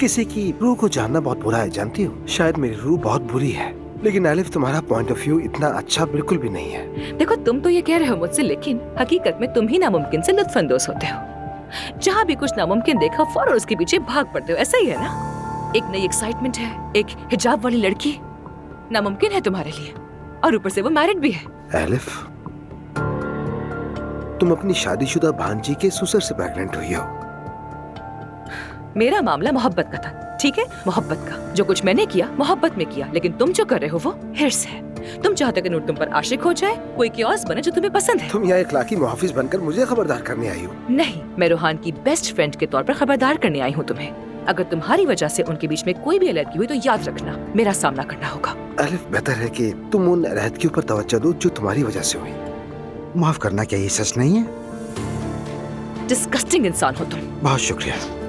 किसी की रूह को जानना बहुत बुरा है, जानती हो? शायद मेरी रूह बहुत बुरी है, लेकिन एलिफ तुम्हारा पॉइंट ऑफ व्यू इतना अच्छा बिल्कुल भी नहीं है। देखो तुम तो ये कह रहे हो मुझसे, लेकिन हकीकत में तुम ही नामुमकिन से लुत्फानंदोज होते हो। जहाँ भी कुछ नामुमकिन देखा फौरन उसके पीछे भाग पड़ते हो, ऐसा ही है ना? एक नई एक्साइटमेंट है, एक हिजाब वाली लड़की नामुमकिन है तुम्हारे लिए, और ऊपर से वो मैरिड भी है। एलिफ, तुम अपनी शादीशुदा भांजी के ससुर से प्रेग्नेंट हुई हो। मेरा मामला मोहब्बत का था, ठीक है? मोहब्बत का। जो कुछ मैंने किया मोहब्बत में किया, लेकिन तुम जो कर रहे हो वो हिर्स है। तुम चाहते हो कि नूर तुम पर आशिक हो जाए, कोई क्योस बने जो तुम्हें पसंद है। तुम यहाँ इखलाकी मुहाफिज बनकर मुझे खबरदार करने आई हो। नहीं, मैं रोहान की बेस्ट फ्रेंड के तौर पर खबरदार करने आई हूँ तुम्हें। अगर तुम्हारी वजह से उनके बीच में कोई भी अलग हुई तो याद रखना मेरा सामना करना होगा। एलिफ, बेहतर है कि तुम उन अलहदगी पर तवज्जो दो जो तुम्हारी वजह से हुई। माफ करना, क्या ये सच नहीं है? डिस्गस्टिंग इंसान हो तुम। बहुत शुक्रिया।